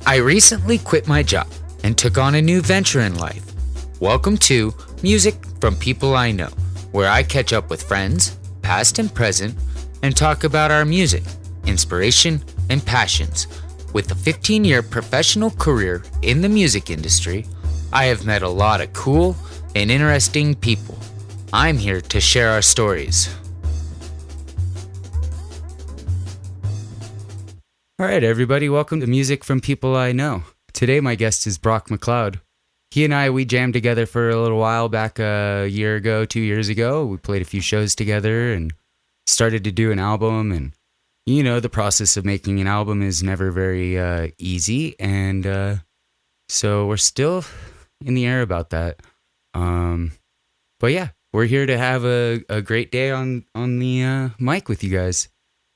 I recently quit my job and took on a new venture in life. Welcome to Music from People I Know, where I catch up with friends, past and present, and talk about our music, inspiration, and passions. With a 15-year professional career in the music industry, I have met a lot of cool and interesting people. I'm here to share our stories. All right, everybody, welcome to Music from People I Know. Today, my guest is Brock McLeod. He and we jammed together for a little while back a year ago, 2 years ago. We played a few shows together and started to do an album. And, you know, the process of making an album is never very easy. And so we're still in the air about that. But yeah, we're here to have a great day on the mic with you guys.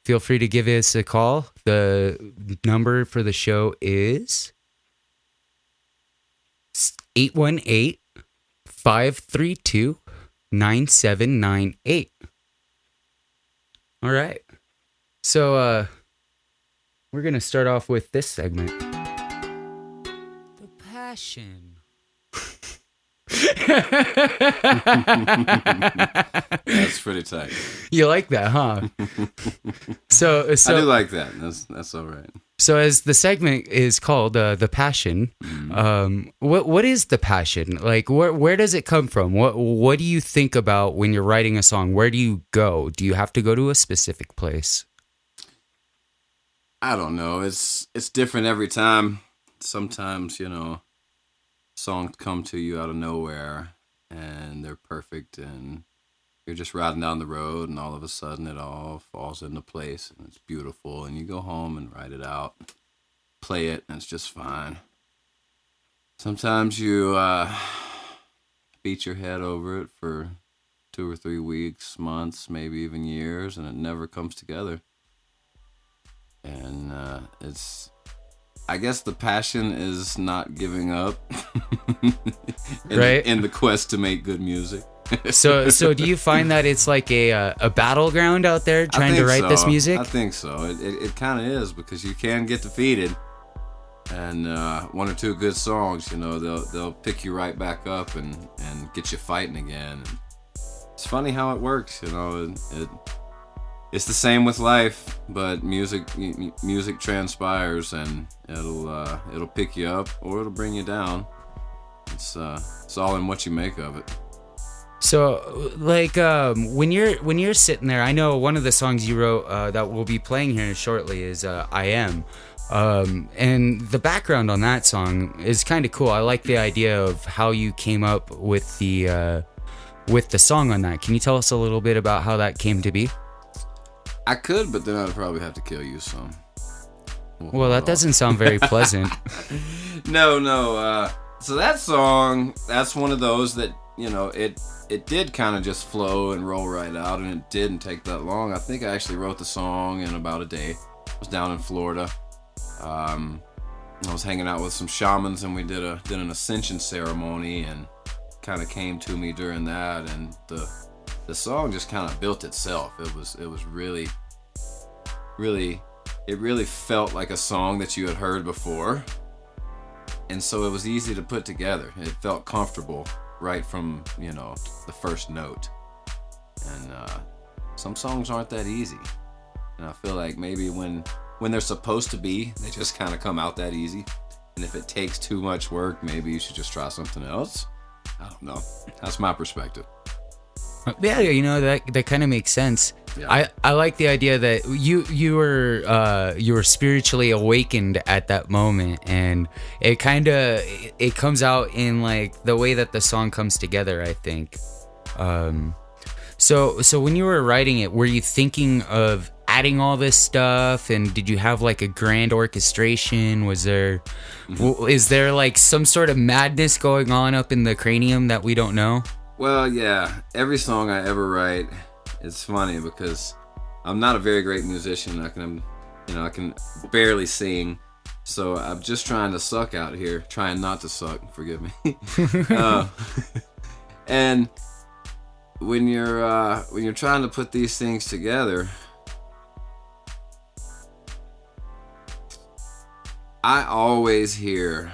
Feel free to give us a call. The number for the show is 818-532-9798. All right. So we're going to start off with this segment. The passion. That's pretty tight. You like that, huh? So I do like that. That's all right. So as the segment is called the passion, what is the passion? Like where does it come from? What do you think about when you're writing a song? Where do you go? Do you have to go to a specific place? I don't know. It's different every time. Sometimes, songs come to you out of nowhere and they're perfect and you're just riding down the road and all of a sudden it all falls into place and it's beautiful and you go home and write it out, play it, and it's just fine. Sometimes you beat your head over it for 2 or 3 weeks, months, maybe even years, and it never comes together. And I guess the passion is not giving up in the quest to make good music. So do you find that it's like a battleground out there trying to write this music? I think so. It kind of is, because you can get defeated, and 1 or 2 good songs, they'll pick you right back up and get you fighting again. And it's funny how it works, It's the same with life, but music transpires and it'll pick you up or it'll bring you down. It's all in what you make of it. So, like, when you're sitting there, I know one of the songs you wrote that we'll be playing here shortly is "I Am," and the background on that song is kind of cool. I like the idea of how you came up with the song on that. Can you tell us a little bit about how that came to be? I could, but then I'd probably have to kill you some. Well, that doesn't sound very pleasant. No. So that song, that's one of those that, it did kind of just flow and roll right out, and it didn't take that long. I think I actually wrote the song in about a day. I was down in Florida. I was hanging out with some shamans, and we did an ascension ceremony, and kind of came to me during that, and the song just kind of built itself. It was really, it really felt like a song that you had heard before, and so it was easy to put together. It felt comfortable right from the first note. And some songs aren't that easy, and I feel like maybe when they're supposed to be, they just kind of come out that easy. And if it takes too much work, maybe you should just try something else. I don't know. That's my perspective. Yeah, that kind of makes sense. Yeah. I like the idea that you were spiritually awakened at that moment, and it comes out in like the way that the song comes together, I think. So when you were writing it, were you thinking of adding all this stuff, and did you have like a grand orchestration? Is there like some sort of madness going on up in the cranium that we don't know? Well, yeah, every song I ever write, it's funny because I'm not a very great musician. I can barely sing, so I'm just trying to suck out here, trying not to suck. Forgive me. And when you're trying to put these things together, I always hear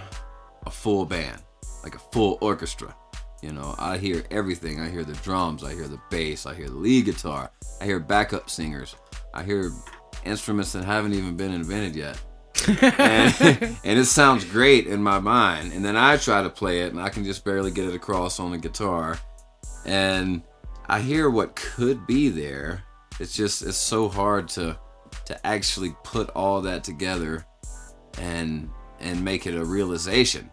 a full band, like a full orchestra. You know, I hear everything. I hear the drums, I hear the bass, I hear the lead guitar, I hear backup singers, I hear instruments that haven't even been invented yet. and it sounds great in my mind. And then I try to play it and I can just barely get it across on the guitar. And I hear what could be there. It's so hard to actually put all that together and make it a realization.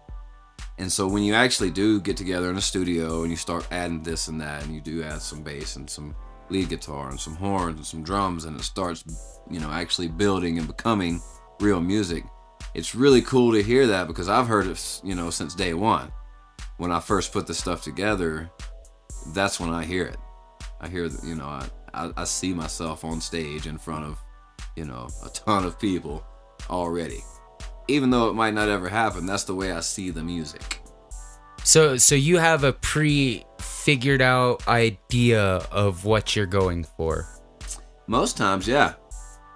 And so when you actually do get together in a studio and you start adding this and that, and you do add some bass and some lead guitar and some horns and some drums, and it starts, you know, actually building and becoming real music, it's really cool to hear that, because I've heard it, you know, since day one. When I first put this stuff together, that's when I hear it. I hear, you know, I see myself on stage in front of, you know, a ton of people already. Even though it might not ever happen, that's the way I see the music. So you have a pre-figured out idea of what you're going for? Most times, yeah.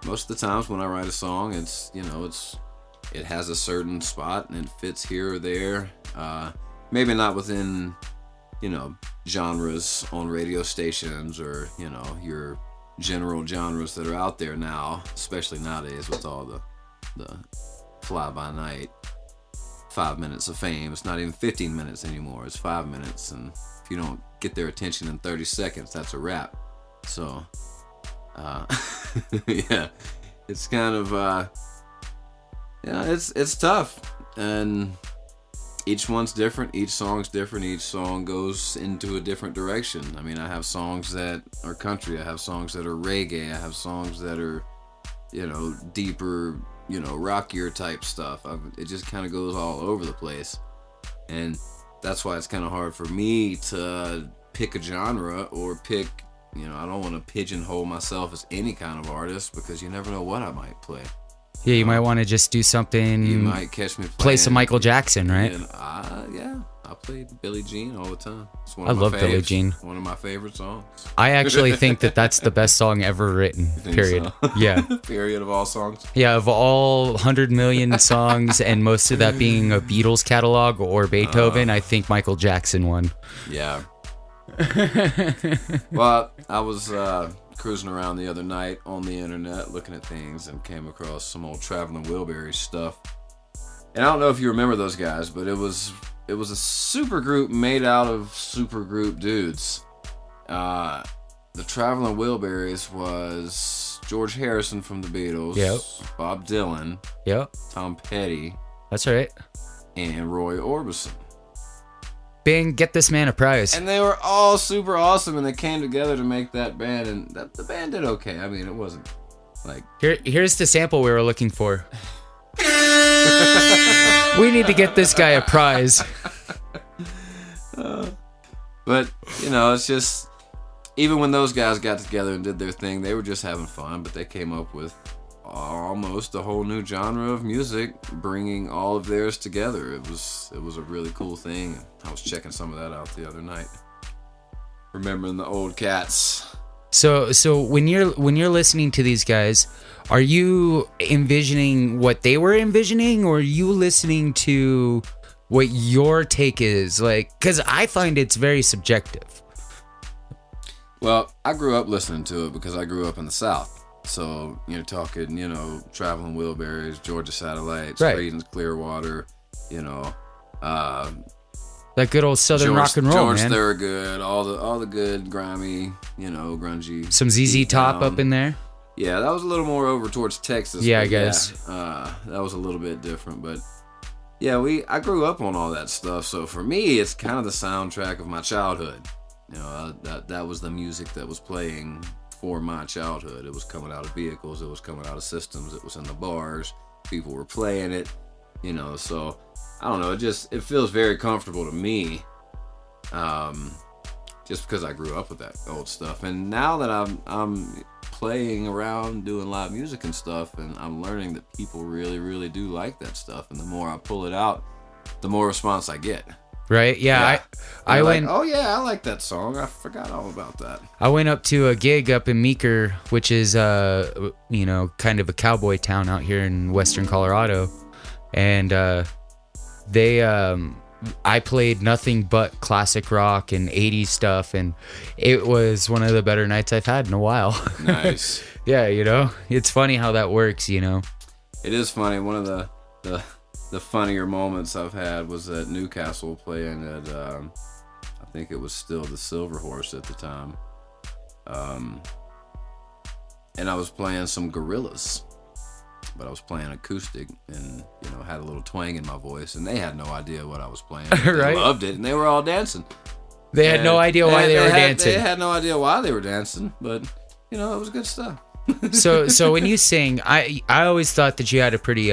Most of the times when I write a song, it's, you know, it has a certain spot and it fits here or there. Maybe not within, you know, genres on radio stations, or, you know, your general genres that are out there now, especially nowadays with all the fly-by-night 5 minutes of fame. It's not even 15 minutes anymore. It's 5 minutes, and if you don't get their attention in 30 seconds, that's a wrap. So, yeah, it's kind of, yeah, it's tough, and each one's different. Each song's different. Each song goes into a different direction. I mean, I have songs that are country. I have songs that are reggae. I have songs that are, you know, deeper, you know, rockier type stuff. It just kind of goes all over the place. And that's why it's kind of hard for me to pick a genre or pick, you know, I don't want to pigeonhole myself as any kind of artist, because you never know what I might play. Yeah, you might want to just do something. You might catch me playing. Play some Michael Jackson, right? And yeah, I play Billie Jean all the time. It's one I of my love faves. Billie Jean. One of my favorite songs. I actually think that's the best song ever written, period. So? Yeah. Period of all songs? Yeah, of all 100 million songs, and most of that being a Beatles catalog or Beethoven, I think Michael Jackson won. Yeah. Well, I was cruising around the other night on the internet looking at things and came across some old Traveling Wilburys stuff. And I don't know if you remember those guys, but it was a super group made out of super group dudes. The Traveling Wilburys was George Harrison from the Beatles, yep, Bob Dylan, yep, Tom Petty, that's right, and Roy Orbison. Bing, get this man a prize. And they were all super awesome, and they came together to make that band, and the band did okay. I mean, it wasn't like... Here's the sample we were looking for. We need to get this guy a prize. But, you know, it's just... Even when those guys got together and did their thing, they were just having fun, but they came up with almost a whole new genre of music, bringing all of theirs together. It was a really cool thing. I was checking some of that out the other night, remembering the old cats. So when you're listening to these guys, are you envisioning what they were envisioning, or are you listening to what your take is? Like, because I find it's very subjective. Well, I grew up listening to it because I grew up in the South. So you're talking, you know, Traveling Wilburys, Georgia Satellites, right, Creedence Clearwater, you know, that good old Southern rock and roll, George man. Thorogood, all the good grimy, you know, grungy. Some ZZ Top up in there. Yeah, that was a little more over towards Texas. Yeah, I guess. Yeah, that was a little bit different, but yeah, I grew up on all that stuff. So for me, it's kind of the soundtrack of my childhood. You know, that was the music that was playing for my childhood. It was coming out of vehicles, it was coming out of systems, it was in the bars, people were playing it, you know. So I don't know, it feels very comfortable to me, just because I grew up with that old stuff. And now that I'm playing around doing live music and stuff, and I'm learning that people really, really do like that stuff, and the more I pull it out, the more response I get. Right? Yeah. I went, went. Oh yeah, I like that song. I forgot all about that. I went up to a gig up in Meeker, which is you know, kind of a cowboy town out here in western Colorado, and they I played nothing but classic rock and 80s stuff, and it was one of the better nights I've had in a while. Nice. Yeah, it's funny how that works. It is funny. One of the funnier moments I've had was at Newcastle playing at I think it was still the Silver Horse at the time, and I was playing some Gorillas, but I was playing acoustic and had a little twang in my voice, and they had no idea what I was playing. They Right. loved it, and they were all dancing. They had no idea why they were dancing. They had no idea why they were dancing, but it was good stuff. So when you sing, I always thought that you had a pretty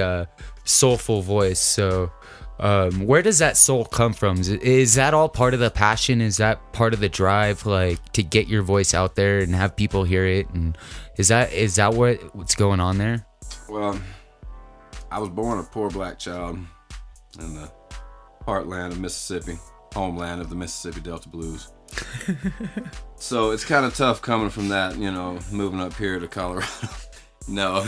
soulful voice. So where does that soul come from? Is that all part of the passion? Is that part of the drive, like to get your voice out there and have people hear it? And is that what's going on there? Well, I was born a poor black child in the heartland of Mississippi, homeland of the Mississippi Delta Blues. So it's kind of tough coming from that, moving up here to Colorado. No,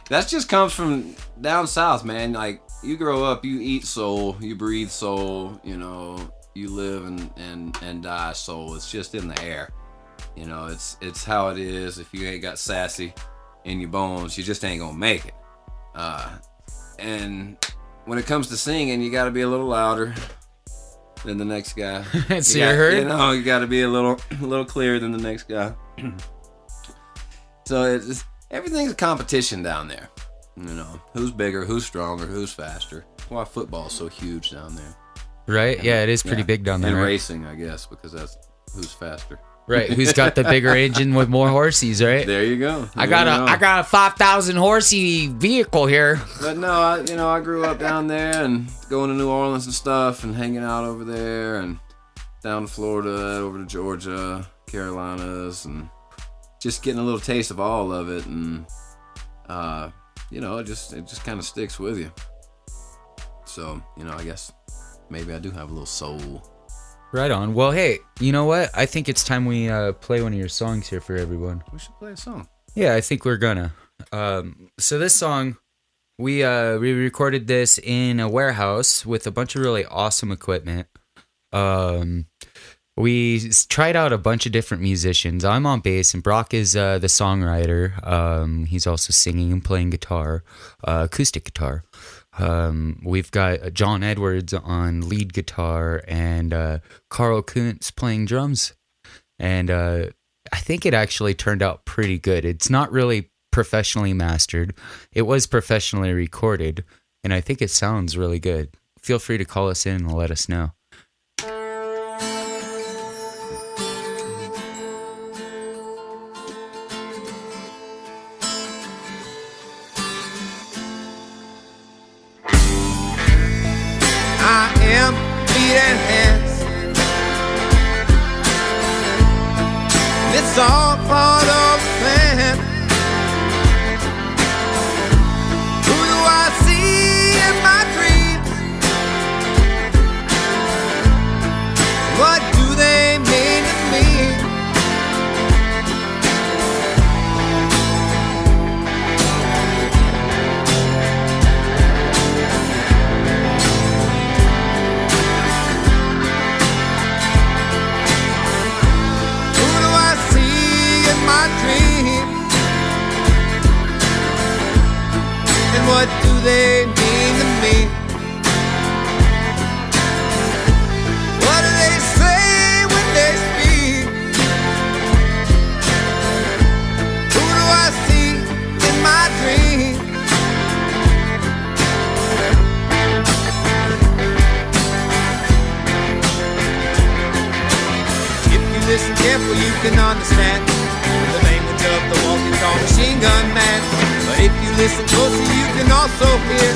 that just comes from down south, man. Like, you grow up, you eat soul, you breathe soul, you live and die soul. It's just in the air. It's how it is. If you ain't got sassy in your bones, you just ain't gonna make it. And when it comes to singing, you got to be a little louder than the next guy. So you're heard? You got to be a little clearer than the next guy. So everything's a competition down there. Who's bigger, who's stronger, who's faster. That's why football's so huge down there. Right? And, yeah, it is pretty big down there. And right? racing, I guess, because that's who's faster. Right, who's got the bigger engine with more horses, right? There you go. I got a 5,000 horsey vehicle here. But no, I grew up down there and going to New Orleans and stuff and hanging out over there and down to Florida, over to Georgia, Carolinas, and just getting a little taste of all of it, and it just kind of sticks with you. So, I guess maybe I do have a little soul. Right on. Well, hey, you know what? I think it's time we play one of your songs here for everyone. We should play a song. Yeah, I think we're gonna. So this song, we recorded this in a warehouse with a bunch of really awesome equipment. We tried out a bunch of different musicians. I'm on bass, and Brock is the songwriter. He's also singing and playing guitar, acoustic guitar. We've got John Edwards on lead guitar and Carl Kuntz playing drums. And I think it actually turned out pretty good. It's not really professionally mastered. It was professionally recorded, and I think it sounds really good. Feel free to call us in and let us know. It's all part of the plan. Who do I see in my dreams? What do they mean to me? My dreams, and what do they mean to me? What do they say when they speak? Who do I see in my dreams? If you listen careful, you can understand the language of the walking-tall machine gun man. But if you listen closely, you can also hear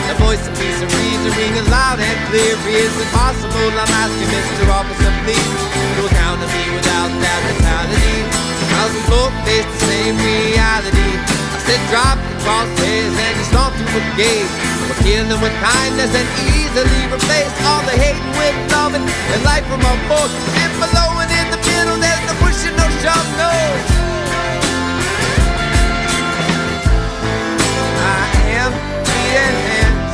the voice of peace and reason ringing loud and clear. Is it possible? I'm asking Mr. Officer, please, to account to me without that mentality. How's we both face the same reality? I said drop the crosshairs and you start to forgave. We're killing them with kindness and easily replace all the hating with loving and life from our boat. And below and in the middle, there's no pushing, no shove, no. I am feet and hands.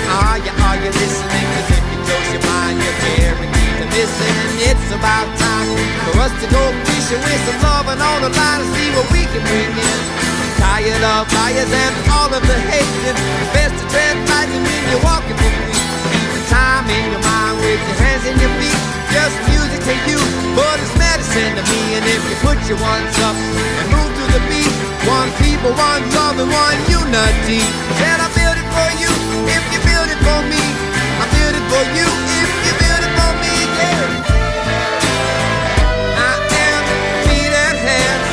Are you listening? 'Cause if you close your mind, you're guaranteed to listen. It's about time for us to go fishing with some loving on the line and see what we can bring in. Tired of liars and all of the hating. It's best to tread lightly when you're walking for free. Keep time in your mind with your hands and your feet. Just music to you, but it's medicine to me. And if you put your ones up and move to the beat, one people, one love, and one unity. Said I build it for you if you build it for me. I build it for you if you build it for me. Yeah. I am feet and hands,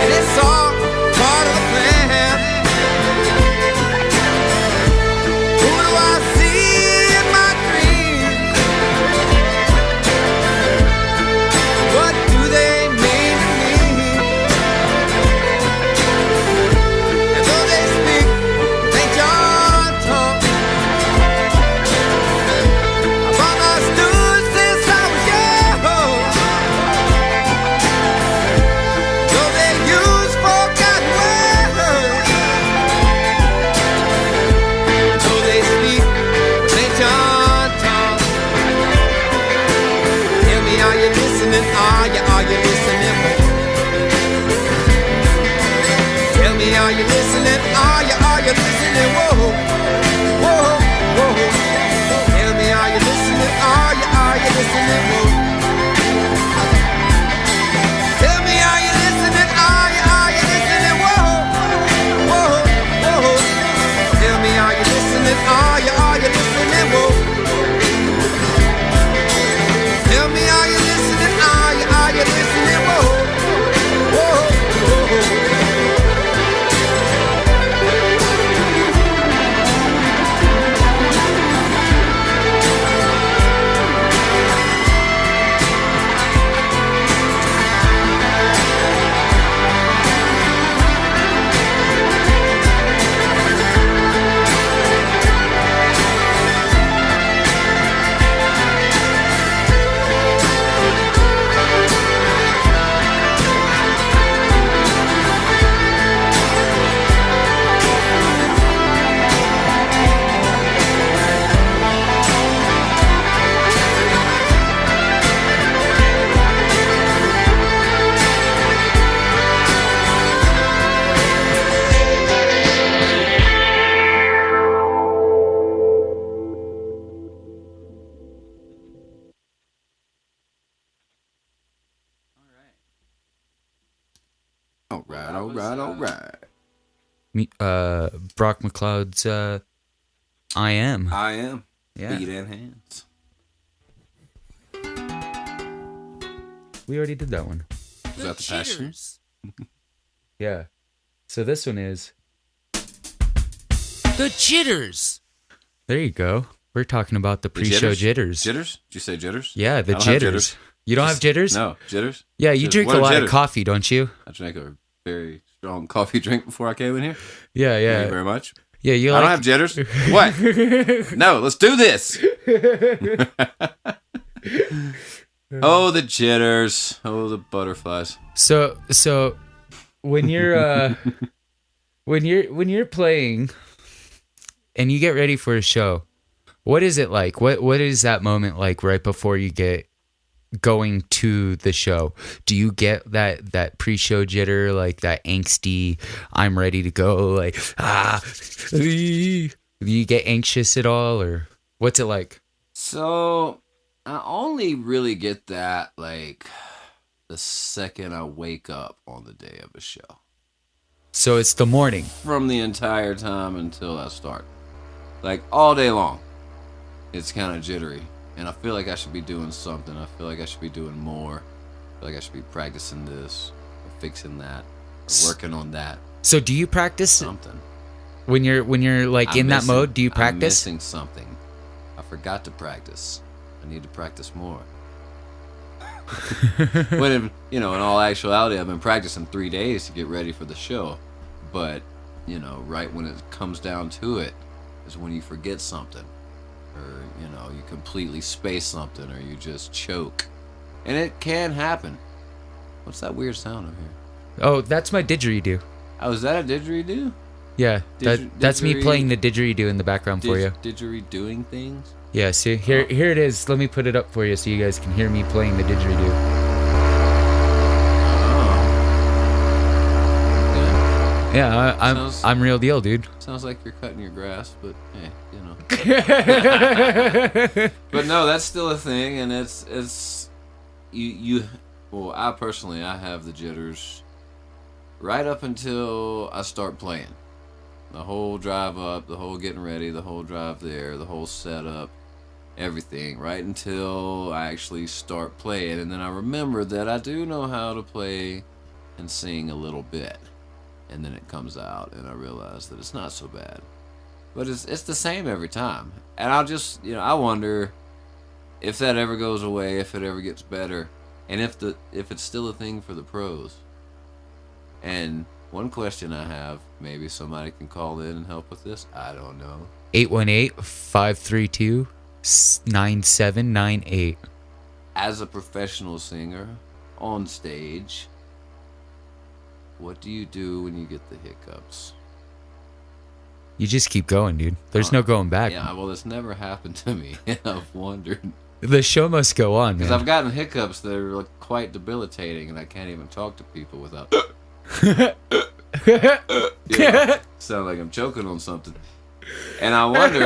and it's all part of the plan. Who do I see in my dreams? What do they mean to me? And though they speak St. John tongue, I've understood since I was young. Though they use forgotten words, though they speak St. John tongue. Tell me, are you listening? Are you listening? Tell me, are you listening? Are you listening? Whoa, whoa, whoa. Tell me, are you listening? Are you listening? Whoa. Tell me, are you listening? Are you listening? Whoa, whoa, whoa. Tell me, are you listening? Are you listening? Whoa. Tell me, are you listening? Are you listening? Whoa, whoa, whoa. All right. Brock McLeod's I Am. I am. Yeah. Feet and hands. We already did that one. Is that the passion? Yeah. So this one is... The Jitters. There you go. We're talking about the pre-show jitters. Jitters? Did you say jitters? Yeah, the I don't have jitters. You don't have jitters? No, jitters? Yeah, you drink What a are lot of jitters? coffee, don't you? I drank a very strong coffee drink before I came in here. Yeah, yeah. Thank you very much. Yeah, you I like... don't have jitters. What? No, let's do this. Oh, the jitters. Oh, the butterflies. So when you're when you're playing and you get ready for a show, what is it like? What is that moment like right before you get going to the show? Do you get that pre-show jitter, like that angsty, I'm ready to go, like do you get anxious at all, or what's it like? So I only really get that like the second I wake up on the day of a show. So it's the morning. From the entire time until I start. Like all day long. It's kind of jittery. And I feel like I should be doing something. I feel like I should be doing more. I feel like I should be practicing this, or fixing that, or working on that. So do you practice Something. when you're like I'm in that missing- mode? Do you I'm practice? missing something. I forgot to practice. I need to practice more. When, in all actuality, I've been practicing 3 days to get ready for the show. But, right when it comes down to it is when you forget something. Or, you completely space something, or you just choke. And it can happen. What's that weird sound over here? Oh, that's my didgeridoo. Oh, is that a didgeridoo? Yeah, that's me Didgeridoo- playing the didgeridoo in the background for you. Didgeridooing things. Yeah, see, here it is. Let me put it up for you so you guys can hear me playing the didgeridoo. Yeah, I'm real deal, dude. Sounds like you're cutting your grass, but hey, you know. But no, that's still a thing, and it's you. Well, I personally have the jitters right up until I start playing. The whole drive up, the whole getting ready, the whole drive there, the whole setup, everything, right until I actually start playing. And then I remember that I do know how to play and sing a little bit. And then it comes out, and I realize that it's not so bad. But it's the same every time. And I'll just, I wonder if that ever goes away, if it ever gets better, and if it's still a thing for the pros. And one question I have, maybe somebody can call in and help with this. I don't know. 818-532-9798. As a professional singer on stage, what do you do when you get the hiccups? You just keep going, dude. There's no going back. Yeah, well, it's never happened to me. I've wondered. The show must go on, man. Because I've gotten hiccups that are quite debilitating, and I can't even talk to people without... sound like I'm choking on something. And I wonder,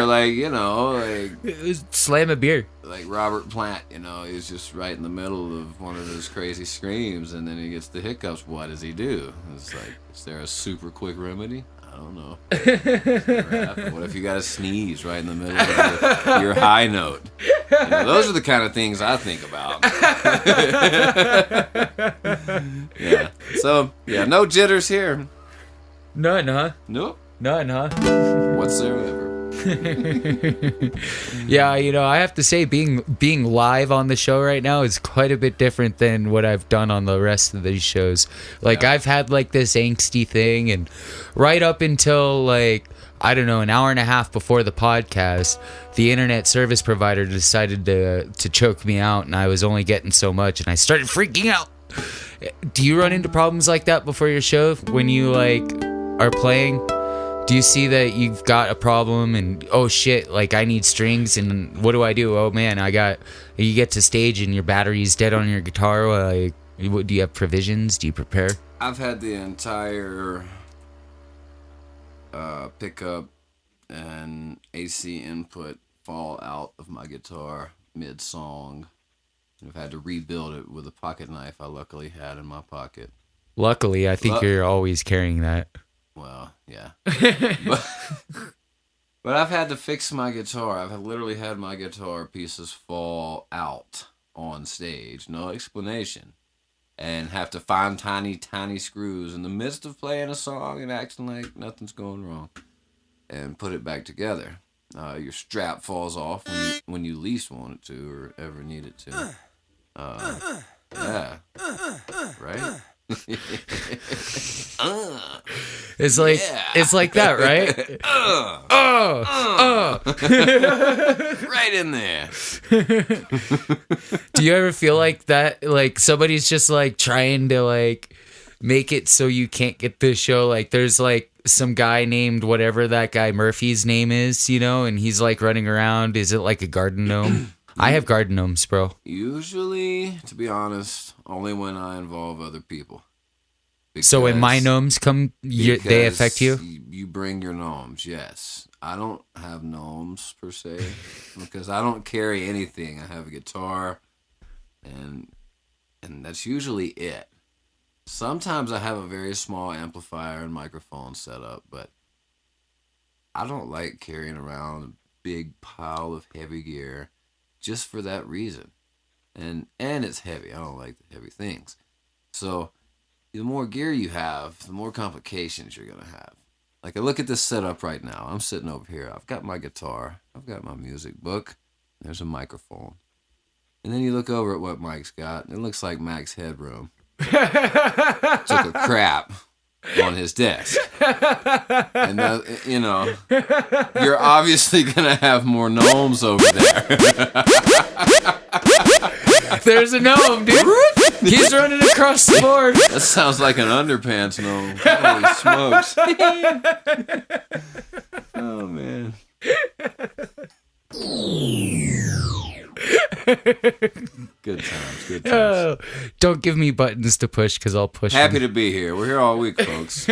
slam a beer. Like Robert Plant, he's just right in the middle of one of those crazy screams, and then he gets the hiccups. What does he do? It's like, is there a super quick remedy? I don't know. What if you got to sneeze right in the middle of your high note? Those are the kind of things I think about. Yeah. So, no jitters here. None, huh? Nope. None, huh? Whatsoever. Yeah, I have to say being live on the show right now is quite a bit different than what I've done on the rest of these shows. I've had this angsty thing, and right up until I don't know, an hour and a half before the podcast, the internet service provider decided to choke me out, and I was only getting so much, and I started freaking out. Do you run into problems like that before your show when you are playing? Do you see that you've got a problem and, oh shit, I need strings, and what do I do? Oh man, you get to stage and your battery's dead on your guitar. Do you have provisions? Do you prepare? I've had the entire pickup and AC input fall out of my guitar mid-song. I've had to rebuild it with a pocket knife I luckily had in my pocket. Luckily, I think you're always carrying that. Well, yeah. But I've had to fix my guitar. I've literally had my guitar pieces fall out on stage. No explanation. And have to find tiny, tiny screws in the midst of playing a song and acting like nothing's going wrong. And put it back together. Your strap falls off when you least want it to or ever need it to. Yeah. Right? It's like that, right? Right in there. Do you ever feel like that? Somebody's just trying to make it so you can't get this show. There's some guy named whatever that guy Murphy's name is, and he's running around. Is it like a garden gnome? I have garden gnomes, bro. Usually, to be honest, only when I involve other people. So when my gnomes come, they affect you? You bring your gnomes, yes. I don't have gnomes, per se, because I don't carry anything. I have a guitar, and that's usually it. Sometimes I have a very small amplifier and microphone set up, but I don't like carrying around a big pile of heavy gear just for that reason. And it's heavy. I don't like the heavy things. So the more gear you have, the more complications you're going to have. I look at this setup right now. I'm sitting over here. I've got my guitar. I've got my music book. There's a microphone. And then you look over at what Mike's got. And it looks like Mac's headroom took a crap on his desk. And, you're obviously going to have more gnomes over there. There's a gnome, dude. He's running across the board. That sounds like an underpants gnome. Holy smokes. Oh, man. Good times, good times. Don't give me buttons to push because I'll push Happy them. to be here. We're here all week, folks.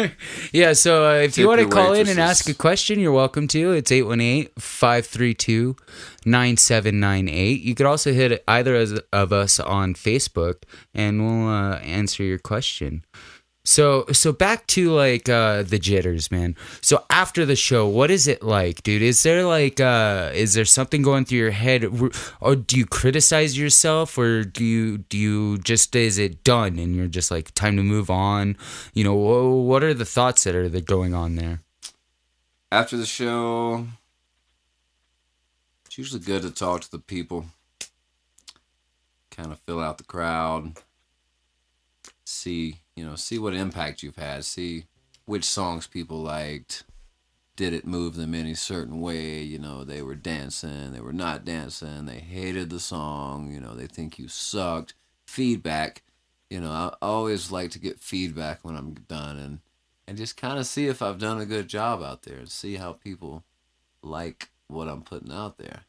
Yeah, so if Tip you want to your call in and waitresses. ask a question, you're welcome to. It's 818-532-9798. You could also hit either of us on Facebook, and we'll answer your question. So back to like the jitters, man. So after the show, what is it like, dude? Is there something going through your head, or do you criticize yourself, or do you just, is it done and you're just like, time to move on? You know, what are the thoughts that are going on there? After the show, it's usually good to talk to the people, kind of fill out the crowd, see what impact you've had, see which songs people liked, did it move them any certain way, they were dancing, they were not dancing, they hated the song, they think you sucked. Feedback, I always like to get feedback when I'm done and just kind of see if I've done a good job out there and see how people like what I'm putting out there.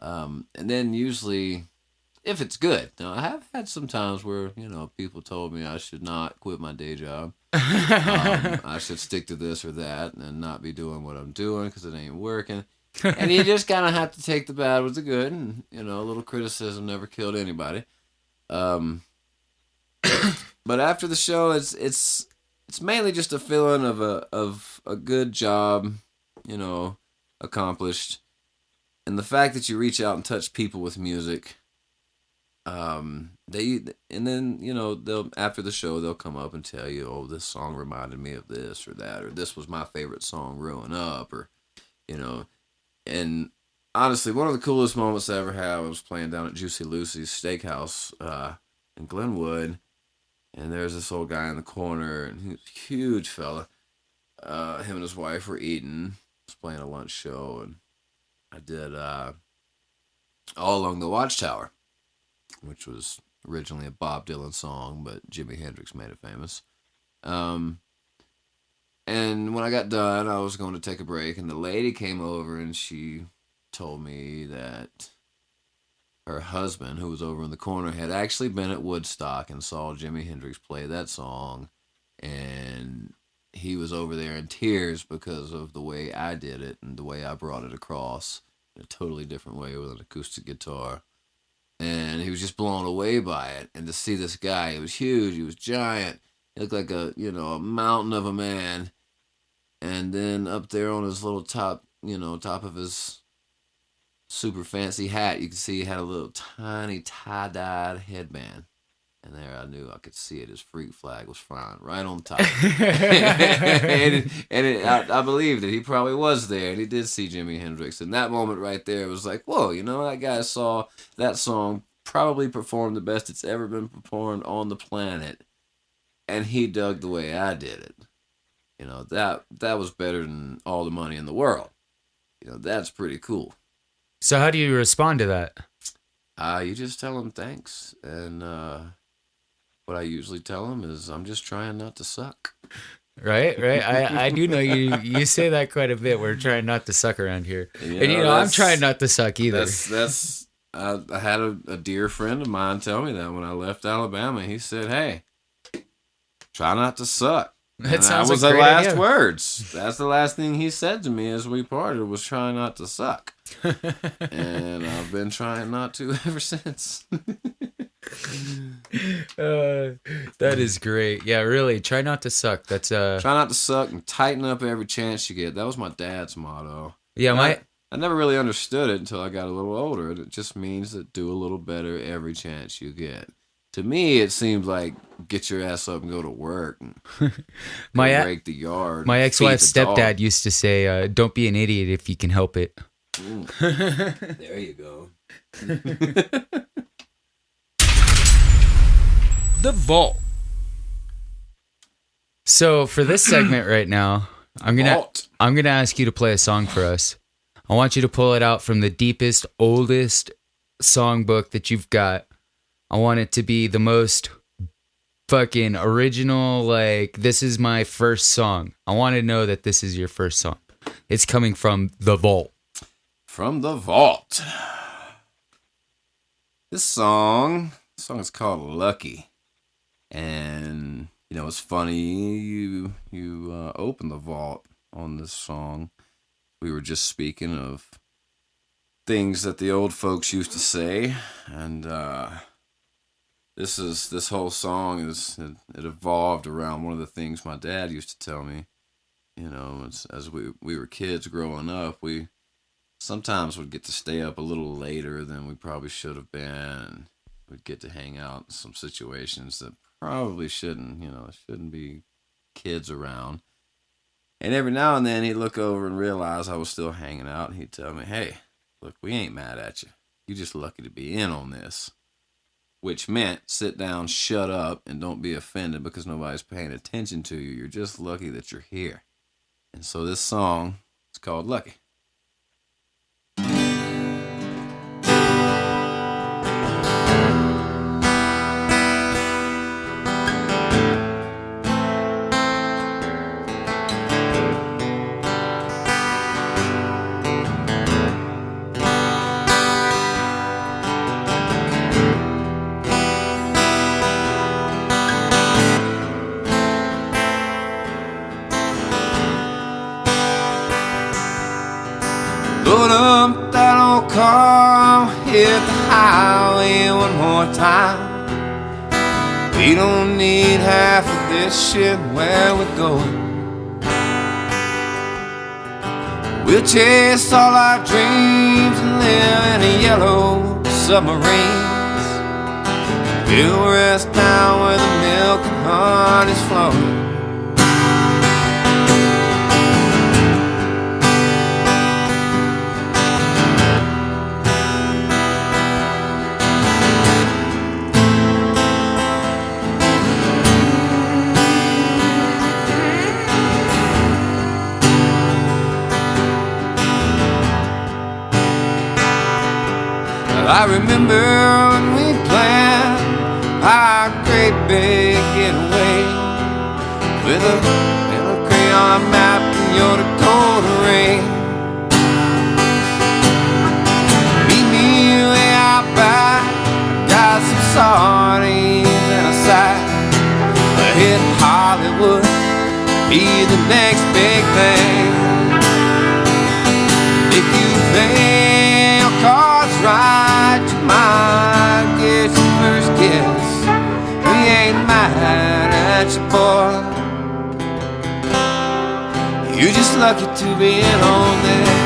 And then usually, if it's good. Now, I have had some times where, people told me I should not quit my day job. I should stick to this or that and not be doing what I'm doing because it ain't working. And you just kind of have to take the bad with the good. And, a little criticism never killed anybody. But after the show, it's mainly just a feeling of a good job, accomplished. And the fact that you reach out and touch people with music. They'll after the show they'll come up and tell you, oh, this song reminded me of this or that, or this was my favorite song growing up, or and honestly, one of the coolest moments I ever had, I was playing down at Juicy Lucy's Steakhouse in Glenwood, and there's this old guy in the corner, and he was a huge fella. Him and his wife were eating. I was playing a lunch show, and I did All Along the Watchtower, which was originally a Bob Dylan song, but Jimi Hendrix made it famous. And when I got done, I was going to take a break, and the lady came over, and she told me that her husband, who was over in the corner, had actually been at Woodstock and saw Jimi Hendrix play that song, and he was over there in tears because of the way I did it and the way I brought it across in a totally different way with an acoustic guitar. And he was just blown away by it. And to see this guy, he was huge, he was giant, he looked like a mountain of a man. And then up there on his little top of his super fancy hat, you could see he had a little tiny tie-dyed headband. And there I knew I could see it. His freak flag was flying right on top. I believed it. He probably was there, and he did see Jimi Hendrix. And that moment right there was like, whoa, that guy saw that song probably performed the best it's ever been performed on the planet. And he dug the way I did it. That was better than all the money in the world. That's pretty cool. So how do you respond to that? You just tell him thanks. And what I usually tell him is, I'm just trying not to suck. Right. I do know you say that quite a bit. We're trying not to suck around here. And I'm trying not to suck either. I had a dear friend of mine tell me that when I left Alabama. He said, hey, try not to suck. That sounds was like the a great last idea. words. That's the last thing he said to me as we parted, was try not to suck. And I've been trying not to ever since. That is great. Yeah, really. Try not to suck. That's Try not to suck and tighten up every chance you get. That was my dad's motto. Yeah, I never really understood it until I got a little older. It just means that do a little better every chance you get. To me, it seems like get your ass up and go to work and rake the yard. My ex-wife's feed the dog. stepdad used to say, don't be an idiot if you can help it. There you go. The Vault. So for this segment right now, I'm gonna ask you to play a song for us. I want you to pull it out from the deepest, oldest songbook that you've got. I want it to be the most fucking original, like, this is my first song. I want to know that this is your first song. It's coming from the vault. From the vault. This song is called Lucky. And, you know, it's funny, you open the vault on this song. We were just speaking of things that the old folks used to say, and this whole song it evolved around one of the things my dad used to tell me. You know, as we were kids growing up, we sometimes would get to stay up a little later than we probably should have been. We'd get to hang out in some situations that probably shouldn't be kids around. And every now and then he'd look over and realize I was still hanging out, and he'd tell me, "Hey, look, we ain't mad at you. You're just lucky to be in on this." Which meant sit down, shut up, and don't be offended because nobody's paying attention to you. You're just lucky that you're here. And so this song is called Lucky. Load up that old car, hit the highway one more time. We don't need half of this shit where we're going. We'll chase all our dreams and live in a yellow submarines. We'll rest down where the milk and honey's flowing. I remember when we planned our great big getaway with a little crayon map and your Dakota rain. Meet me way out back, got some sardines and a side. Hit Hollywood, be the next big thing. If you play your cards right, you might get your first kiss. We ain't mad at you, boy. You're just lucky to be in on this.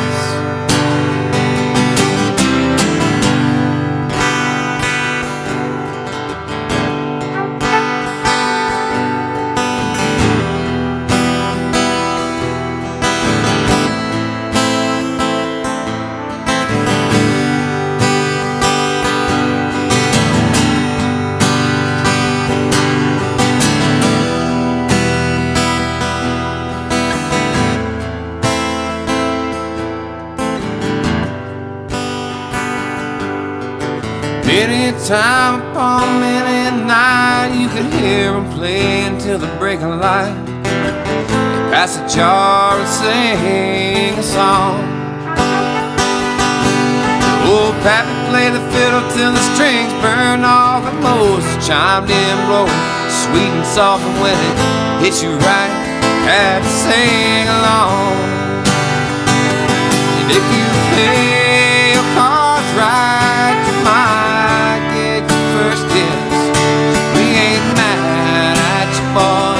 Many time upon many night, you could hear them play until the break of light. They pass a jar and sing a song. Old Pappy played the fiddle till the strings burned off, and Moses chimed in blowing sweet and soft. And when it hit you right, had to sing along. And if you play your cards right, you might get your first kiss. We ain't mad at you, boy.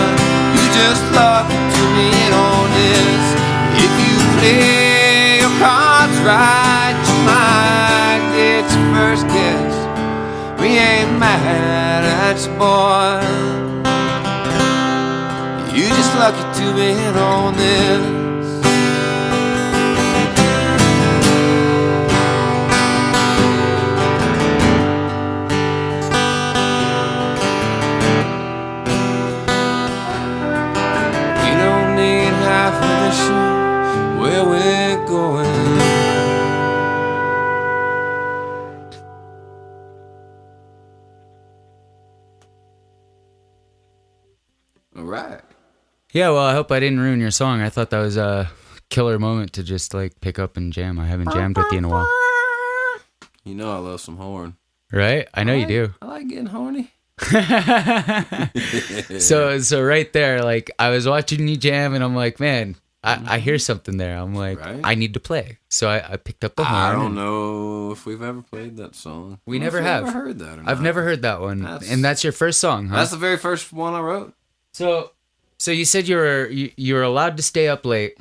You just lucky to be in on this. If you play your cards right, you might get your first kiss. We ain't mad at you, boy. You just lucky to be in on this. Where we're going. Yeah, well, I hope I didn't ruin your song. I thought that was a killer moment to just like pick up and jam. I haven't jammed with you in a while. You know I love some horn. Right? I know you do. I like getting horny. So right there, like I was watching you jam and I'm like, man, I hear something there. I'm like, Right? I need to play. So I picked up the horn. I don't know if we've ever played that song. We I don't know never if have. I've ever heard that or not. I've never heard that one. And that's your first song, huh? That's the very first one I wrote. So you said you were allowed to stay up late.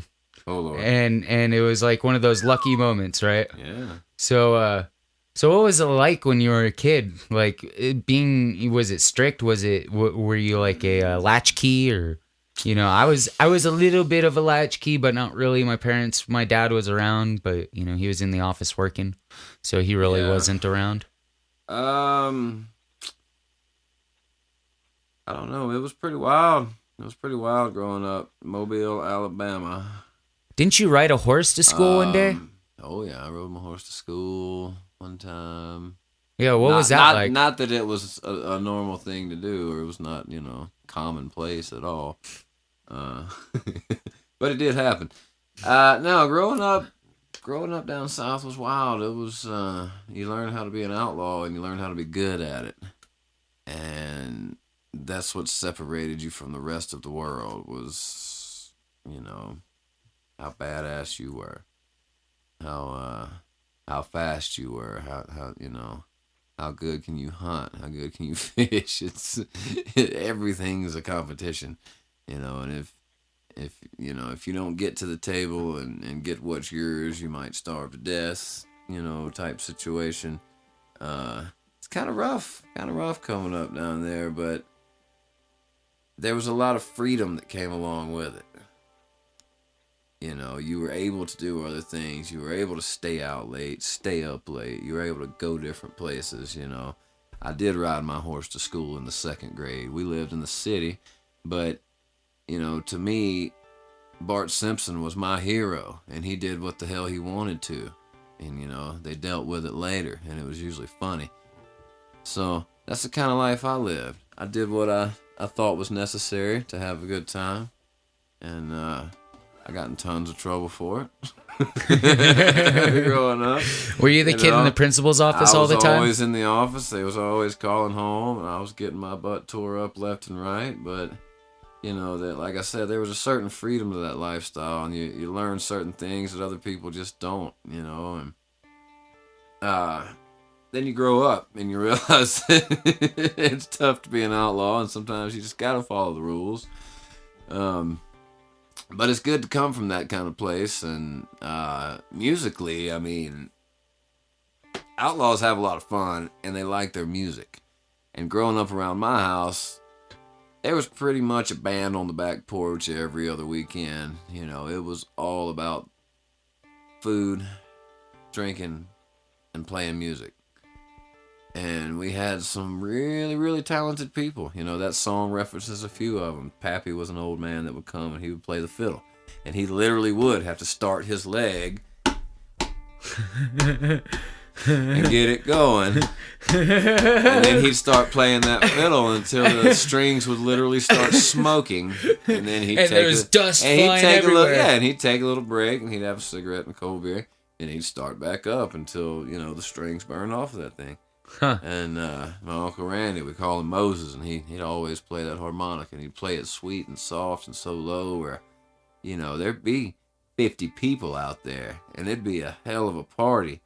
Oh Lord. And it was like one of those lucky moments, right? Yeah. So what was it like when you were a kid? Like was it strict? Were you like a latchkey or, I was a little bit of a latchkey, but not really. My dad was around, but he was in the office working, so he really wasn't around. I don't know. It was pretty wild. It was pretty wild growing up. Mobile, Alabama. Didn't you ride a horse to school one day? Oh yeah, I rode my horse to school one time. Yeah, what was that like? Not that it was a normal thing to do, or it was not, commonplace at all. But it did happen. No, growing up down south was wild. It was you learn how to be an outlaw and you learn how to be good at it, and that's what separated you from the rest of the world. Was how badass you were, how fast you were, how good can you hunt, how good can you fish. Everything's a competition, and if you don't get to the table and get what's yours, you might starve to death, type situation. It's kind of rough coming up down there, but there was a lot of freedom that came along with it. You were able to do other things. You were able to stay out late, stay up late. You were able to go different places, I did ride my horse to school in the 2nd grade. We lived in the city, but, to me, Bart Simpson was my hero, and he did what the hell he wanted to. And, they dealt with it later, and it was usually funny. So that's the kind of life I lived. I did what I thought was necessary to have a good time, and I got in tons of trouble for it growing up. Were you the kid in the principal's office all the time? I was always in the office. They was always calling home, and I was getting my butt tore up left and right. But that, like I said, there was a certain freedom to that lifestyle, and you learn certain things that other people just don't. And then you grow up and you realize it's tough to be an outlaw, and sometimes you just gotta follow the rules. But it's good to come from that kind of place, and musically, I mean, outlaws have a lot of fun, and they like their music. And growing up around my house, there was pretty much a band on the back porch every other weekend. It was all about food, drinking, and playing music. And we had some really, really talented people. That song references a few of them. Pappy was an old man that would come and he would play the fiddle. And he literally would have to start his leg and get it going. And then he'd start playing that fiddle until the strings would literally start smoking. And then he'd dust flying everywhere. And he'd take a little break and he'd have a cigarette and a cold beer. And he'd start back up until, the strings burned off of that thing. Huh. And my Uncle Randy, we call him Moses, and he'd always play that harmonica, and he'd play it sweet and soft and so low where, there'd be 50 people out there, and it'd be a hell of a party,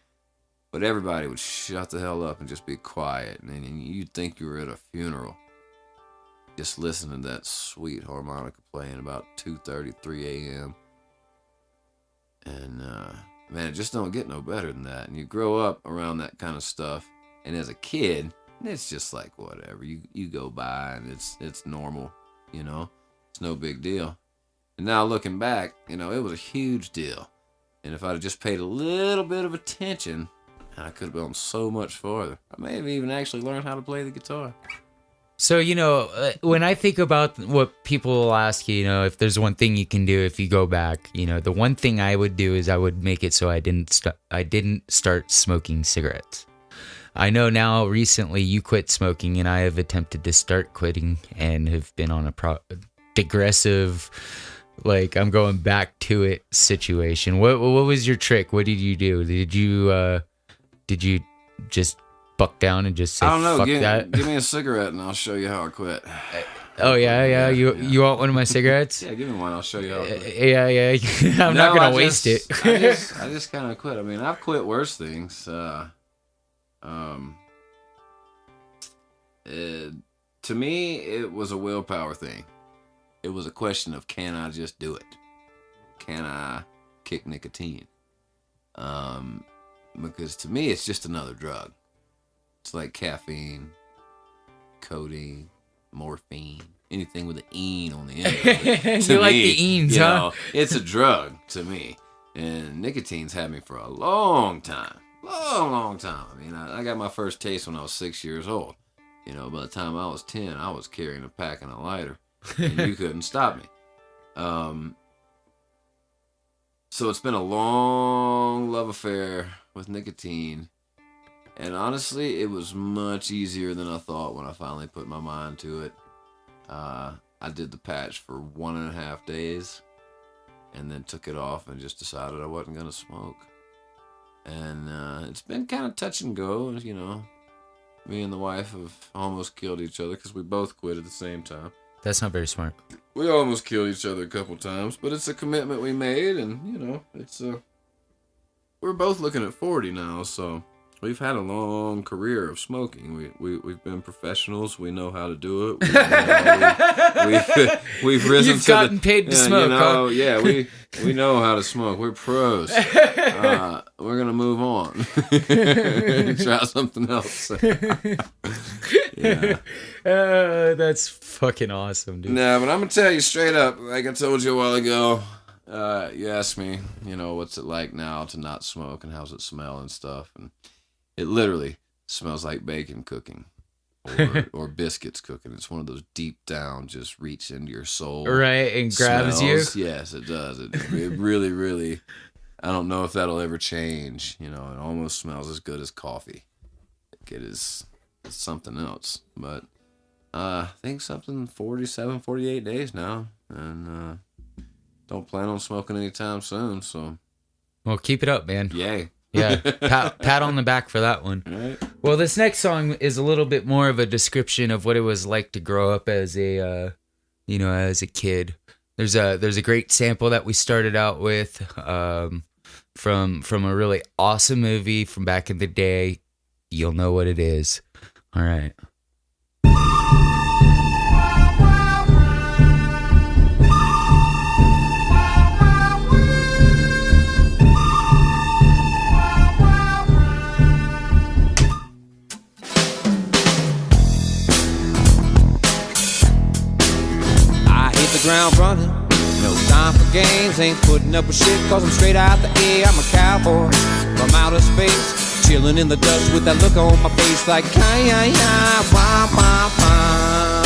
but everybody would shut the hell up and just be quiet, and you'd think you were at a funeral, just listening to that sweet harmonica playing about 2:30, 3 a.m. And, man, it just don't get no better than that, and you grow up around that kind of stuff. And as a kid, it's just like whatever. You go by and it's normal, It's no big deal. And now looking back, it was a huge deal. And if I'd have just paid a little bit of attention, I could have gone so much farther. I may have even actually learned how to play the guitar. So, when I think about what people will ask you, if there's one thing you can do if you go back, the one thing I would do is I would make it so I didn't start smoking cigarettes. I know now recently you quit smoking, and I have attempted to start quitting and have been on aggressive, like I'm going back to it situation. What was your trick? What did you do? Did you just buck down and just say, I don't know. fuck Give that? me a cigarette and I'll show you how I quit. Oh yeah. You want one of my cigarettes? Yeah, give me one. I'll show you how I quit. Yeah. I'm not gonna waste it. I just kind of quit. I mean, I've quit worse things. To me, it was a willpower thing. It was a question of, can I just do it? Can I kick nicotine? Because to me, it's just another drug. It's like caffeine, codeine, morphine, anything with an "ene" on the end of it. You like the "enes," huh? It's a drug to me. And nicotine's had me for a long time. Long time. I mean, I got my first taste when I was 6 years old. You know, by the time I was 10, I was carrying a pack and a lighter. And you couldn't stop me. So it's been a long love affair with nicotine. And honestly, it was much easier than I thought when I finally put my mind to it. I did the patch for 1.5 days and then took it off and just decided I wasn't going to smoke. And it's been kind of touch and go, you know. Me and the wife have almost killed each other because we both quit at the same time. That's not very smart. We almost killed each other a couple times, but it's a commitment we made, and, you know, it's we're both looking at 40 now, so we've had a long career of smoking. We've been professionals. We know how to do it. We've risen You've to gotten paid to smoke, huh? Yeah, we know how to smoke. We're pros. We're gonna move on and try something else. Yeah. That's fucking awesome, dude. Nah, but I'm gonna tell you straight up, like I told you a while ago. You asked me, you know, what's it like now to not smoke and how's it smell and stuff, and it literally smells like bacon cooking or biscuits cooking. It's one of those deep down, just reach into your soul, right, and grabs smells. you. Yes, it does. It really, really. I don't know if that'll ever change. You know, it almost smells as good as coffee. It's something else, but I think something 47, 48 days now, and don't plan on smoking anytime soon. So, well, keep it up, man. Yay. Yeah, pat on the back for that one. Right. Well, this next song is a little bit more of a description of what it was like to grow up as a, as a kid. There's a great sample that we started out with, from a really awesome movie from back in the day. You'll know what it is. All right. Ground running, no time for games, ain't putting up with shit cause I'm straight out the A. I'm a cowboy from outer space, chilling in the dust with that look on my face like wah, wah, wah.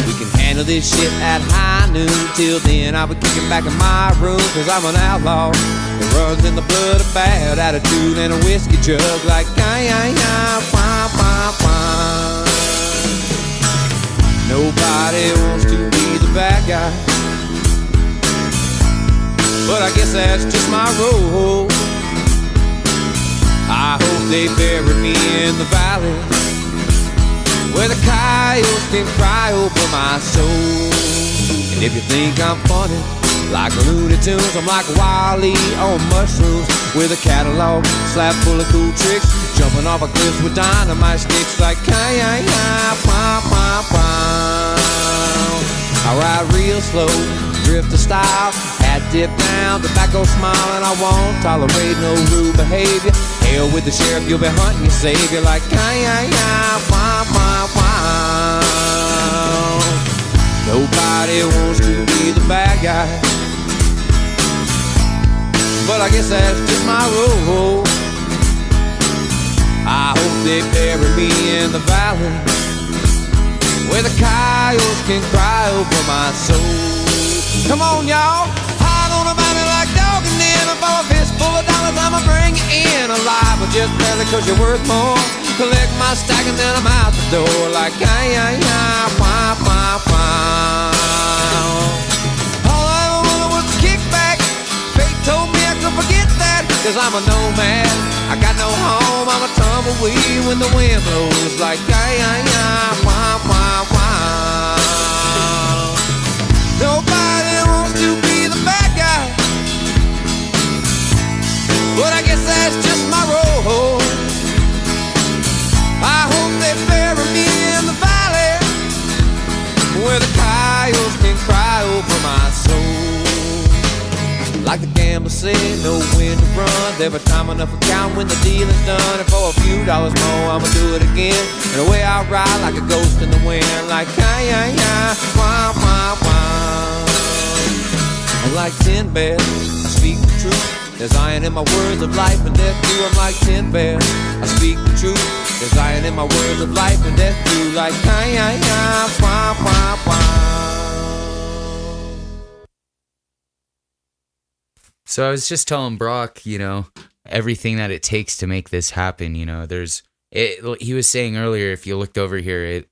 We can handle this shit at high noon, till then I'll be kicking back in my room cause I'm an outlaw. It runs in the blood, a bad attitude and a whiskey jug like wah, wah, wah. Nobody wants to be the bad guy, but I guess that's just my role. I hope they bury me in the valley where the coyotes can cry over my soul. And if you think I'm funny, like Looney Tunes, I'm like Wally on mushrooms with a catalog slap full of cool tricks, jumping off a cliff with dynamite sticks like I ride real slow, drifter style, hat dip down, tobacco smiling. I won't tolerate no rude behavior. Hell with the sheriff, you'll be hunting your savior like Nobody wants to be the bad guy, but I guess that's just my role. I hope they bury me in the valley where the coyotes can cry over my soul. Come on, y'all, hide on about it like dog and then for a fistful of dollars I'ma bring you in alive, but just barely cause you're worth more. Collect my stack and then I'm out the door like wah, wah, wah. 'cause I'm a nomad. I got no home, I'm a tumbleweed when the wind blows like wah, wah, wah. Nobody wants to be the bad guy, but I guess that's just my role. I hope they bury me in the valley where the coyotes can cry over my soul. Like the gambler said, know when to run. There was time enough to count when the dealing's done. And for a few dollars more, I'ma do it again. And the way I ride like a ghost in the wind, like wah, wah, wah. Like 10 bears, I speak the truth. There's iron in my words of life and death too. I'm like 10 bears, I speak the truth. There's iron in my words of life and death too. Like wah, wah, wah. So I was just telling Brock, you know, everything that it takes to make this happen. You know, he was saying earlier, if you looked over here,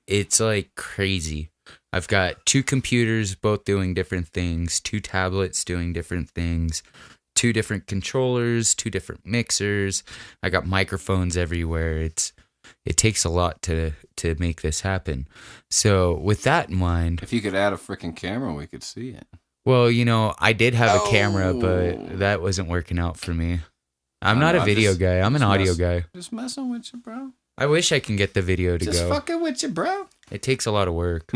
it's like crazy. I've got 2 computers, both doing different things, 2 tablets doing different things, 2 different controllers, 2 different mixers. I got microphones everywhere. It takes a lot to make this happen. So with that in mind, If you could add a freaking camera, we could see it. well, you know, I did have a camera, but that wasn't working out for me. I'm not a video guy. I'm an audio guy. Just messing with you, bro. I wish I can get the video to Just go. fucking with you, bro. It takes a lot of work.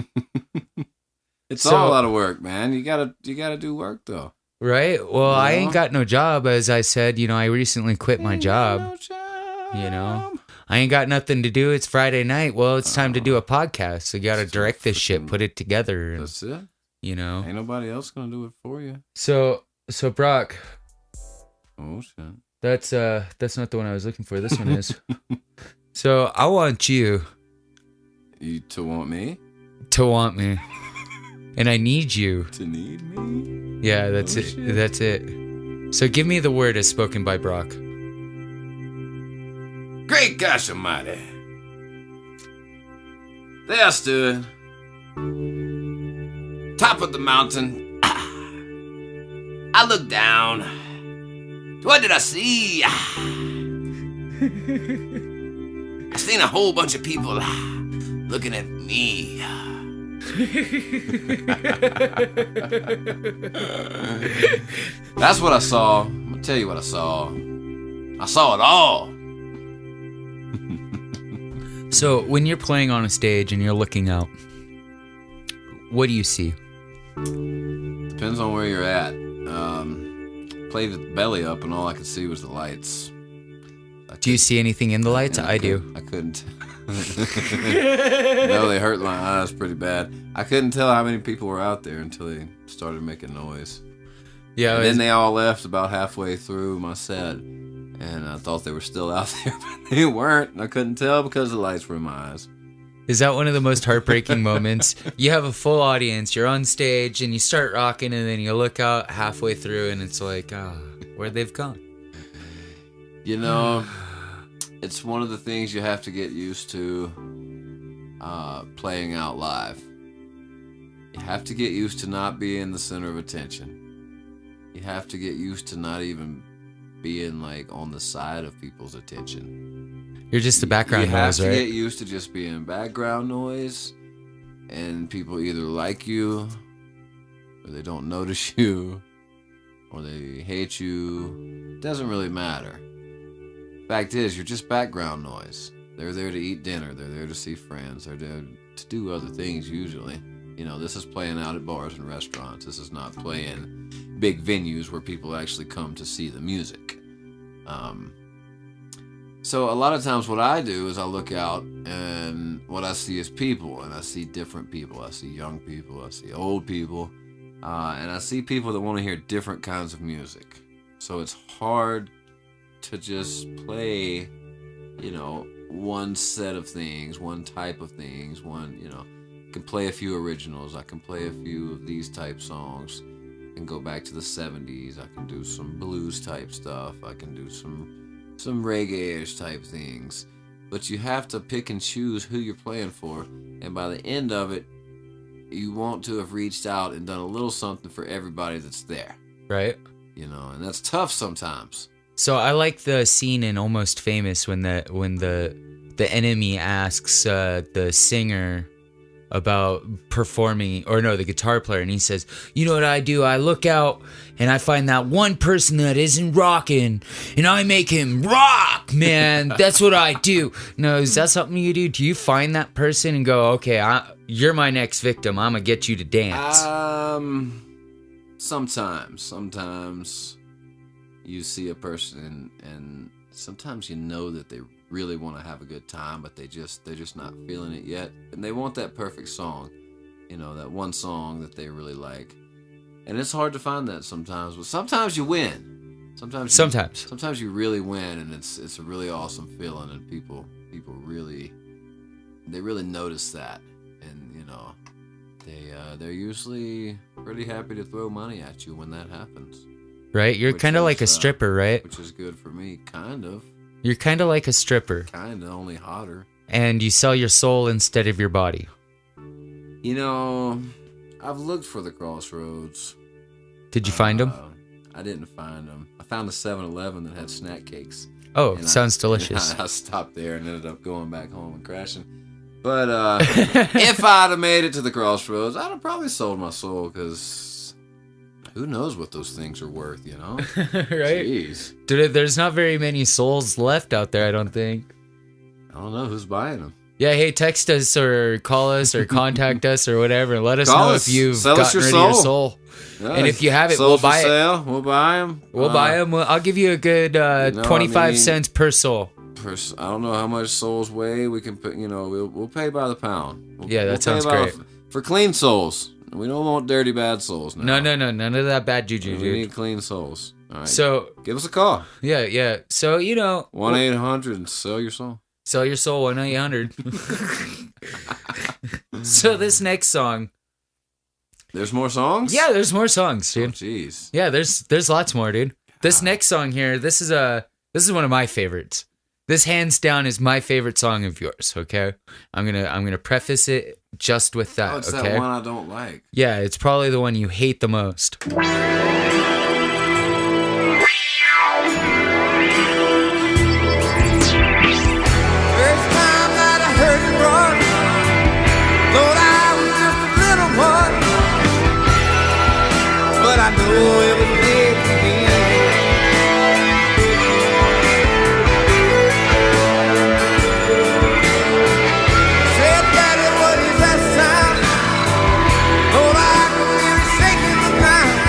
It's So- all a lot of work, man. You gotta do work though. Right? Well, I Yeah. ain't got no job. As I said, you know, I recently quit my Ain't job. got no job. You know? I ain't got nothing to do. It's Friday night. Well, it's time to do a podcast. So you got to direct this shit, put it together, and, That's it. you know. Ain't nobody else gonna do it for you. So Brock, Oh shit. that's not the one I was looking for. This one is. So I want you You to want me? to want me, and I need you. To need me? Yeah, that's Oh, it. shit. That's it. So give me the word as spoken by Brock. Great gosh almighty. There I stood. Top of the mountain. I looked down. What did I see? I seen a whole bunch of people looking at me. That's what I saw. I'm gonna tell you what I saw. I saw it all. So when you're playing on a stage and you're looking out, what do you see? Depends on where you're at. Played with the belly up, and all I could see was the lights. Do you see anything in the lights? I do. I couldn't. No, they hurt my eyes pretty bad. I couldn't tell how many people were out there until they started making noise. Yeah. And then they all left about halfway through my set, and I thought they were still out there, but they weren't. And I couldn't tell because the lights were in my eyes. Is that one of the most heartbreaking moments? You have a full audience, you're on stage, and you start rocking, and then you look out halfway through, and it's like, where'd they've gone? You know, it's one of the things you have to get used to playing out live. You have to get used to not being the center of attention. You have to get used to not even being like on the side of people's attention. You're just the background noise, You have right? to get used to just being background noise, and people either like you, or they don't notice you, or they hate you. It doesn't really matter. Fact is, you're just background noise. They're there to eat dinner. They're there to see friends. They're there to do other things usually. You know, this is playing out at bars and restaurants. This is not playing big venues where people actually come to see the music. So a lot of times what I do is I look out, and what I see is people, and I see different people. I see young people, I see old people, and I see people that want to hear different kinds of music. So it's hard to just play, you know, one set of things, one type of things, I can play a few originals, I can play a few of these type songs, and go back to the 70s, I can do some blues type stuff, I can do some reggae-ish type things, but you have to pick and choose who you're playing for, and by the end of it, you want to have reached out and done a little something for everybody that's there, Right? you know, and that's tough sometimes. So I like the scene in Almost Famous when the enemy asks the singer about performing, or no, the guitar player, and he says, you know what I do? I look out and I find that one person that isn't rocking and I make him rock, man. That's what I do. No, is that something you do? Do you find that person and go, okay, you're my next victim, I'm gonna get you to dance? Sometimes you see a person and sometimes you know that they really want to have a good time, but they're just not feeling it yet, and they want that perfect song, that one song that they really like, and it's hard to find that sometimes. But sometimes you win. Sometimes you really win, and it's a really awesome feeling, and people really notice that, and they're usually pretty happy to throw money at you when that happens. Right, you're kind of like a stripper, right? Which is good for me, kind of. You're kind of like a stripper. Kind of, only hotter. And you sell your soul instead of your body. I've looked for the Crossroads. Did you find them? I didn't find them. I found a 7-Eleven that had snack cakes. Oh, sounds delicious. I stopped there and ended up going back home and crashing. But if I'd have made it to the Crossroads, I'd have probably sold my soul, because who knows what those things are worth, Right? Jeez. Dude, there's not very many souls left out there, I don't think. I don't know who's buying them. Yeah, hey, text us or call us or contact us or whatever. Let us Call know us. if you've Sell us gotten your rid of your soul. soul. Yeah, And if you have it, soul we'll for buy it. sale. We'll buy them. We'll buy them. I'll give you a good 25 cents per soul. I don't know how much souls weigh. We can put, we'll pay by the pound. That sounds great. For clean souls. We don't want dirty, bad souls now. No, none of that bad juju, We dude. need clean souls. All right. So, give us a call. yeah. So, 1-800 sell your soul. Sell your soul, 1-800. So this next song. There's more songs? Yeah, there's more songs, dude. Jeez. Yeah, there's lots more, dude. This next song here, this is one of my favorites. This hands down is my favorite song of yours, okay? I'm gonna preface it just with that, It's okay? that one I don't like. Yeah, it's probably the one you hate the most. First time that I heard it run, thought I was just a little one, but I knew it was big for me. Said, Daddy, what is that sound? Thought I could hear it shaking the ground.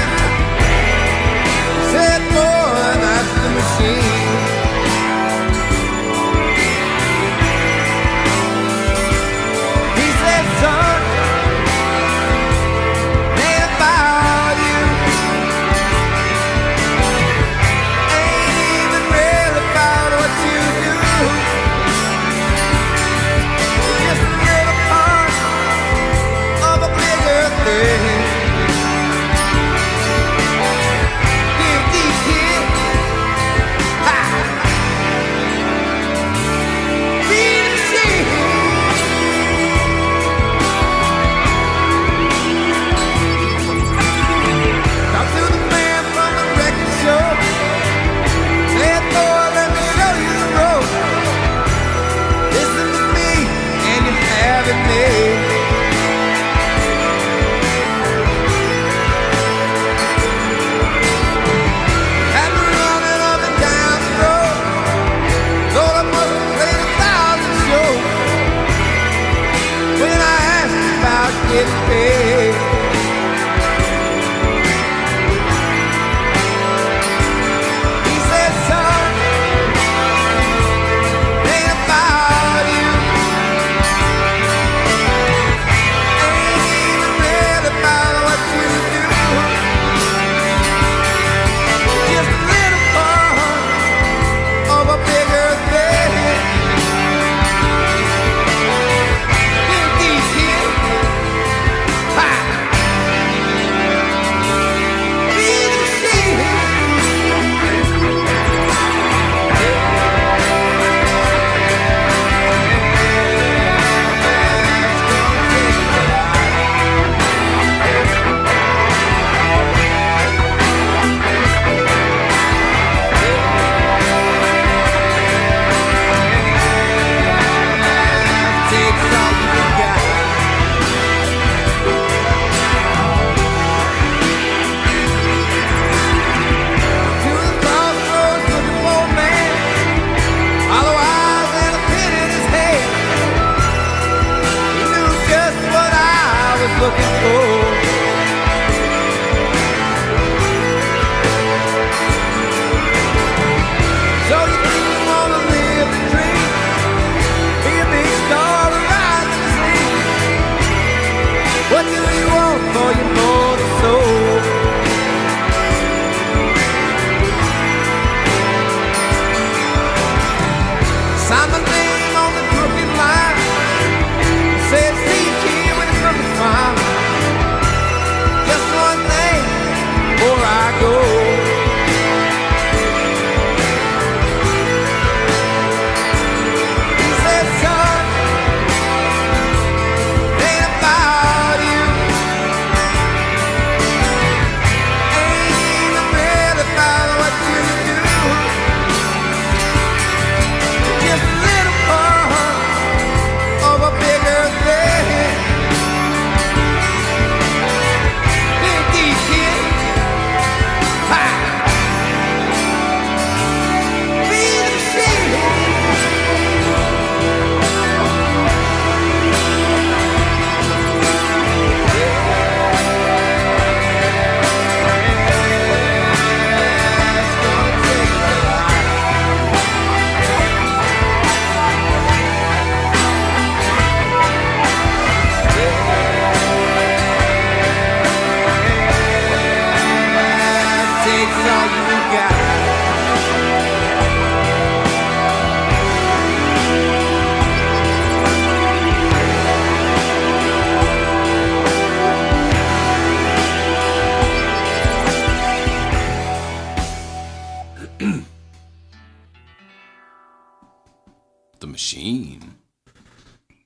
machine.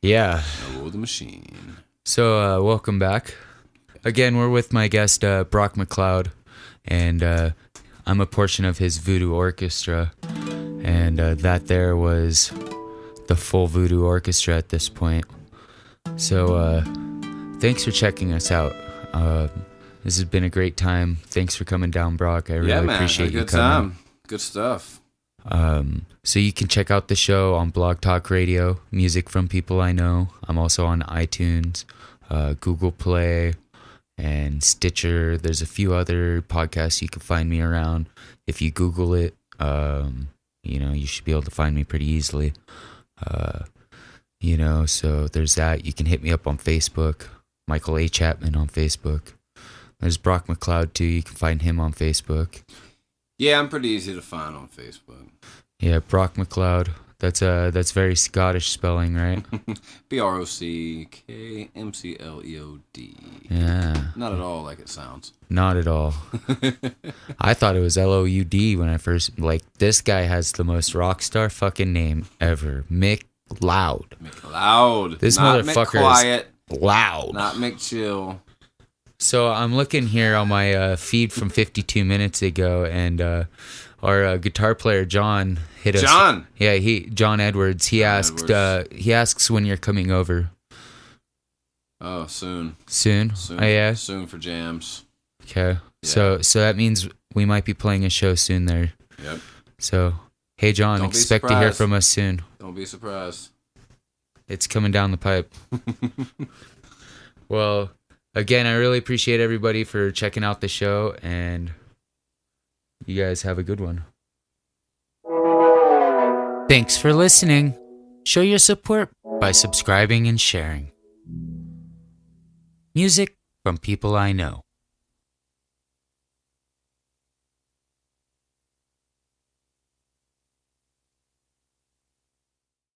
Yeah. Oh, the machine. So, welcome back. Again, we're with my guest, Brock McLeod, and I'm a portion of his Voodoo Orchestra, and that there was the full Voodoo Orchestra at this point. So, thanks for checking us out. This has been a great time. Thanks for coming down, Brock. I really appreciate you coming. Good time. Good stuff. So you can check out the show on Blog Talk Radio, Music from People I Know. I'm also on iTunes, Google Play, and Stitcher. There's a few other podcasts you can find me around. If you Google it, you should be able to find me pretty easily. So there's that. You can hit me up on Facebook, Michael A. Chapman on Facebook. There's Brock McLeod too. You can find him on Facebook. Yeah, I'm pretty easy to find on Facebook. Yeah, Brock McLeod. That's very Scottish spelling, right? BROCKMCLEOD. Yeah. Not at all like it sounds. Not at all. I thought it was LOUD when I first, this guy has the most rock star fucking name ever. Mick Loud. McLeod. This not motherfucker McQuiet, is loud. Not McChill. So I'm looking here on my feed from 52 minutes ago, and our guitar player John hit us. John. Yeah, John Edwards. He asked. He asks when you're coming over. Oh, soon. Soon. Oh yeah. Soon for jams. Okay. Yeah. So that means we might be playing a show soon there. Yep. So, hey John, Don't expect to hear from us soon. Don't be surprised. It's coming down the pipe. Well, again, I really appreciate everybody for checking out the show, and you guys have a good one. Thanks for listening. Show your support by subscribing and sharing. Music from people I know.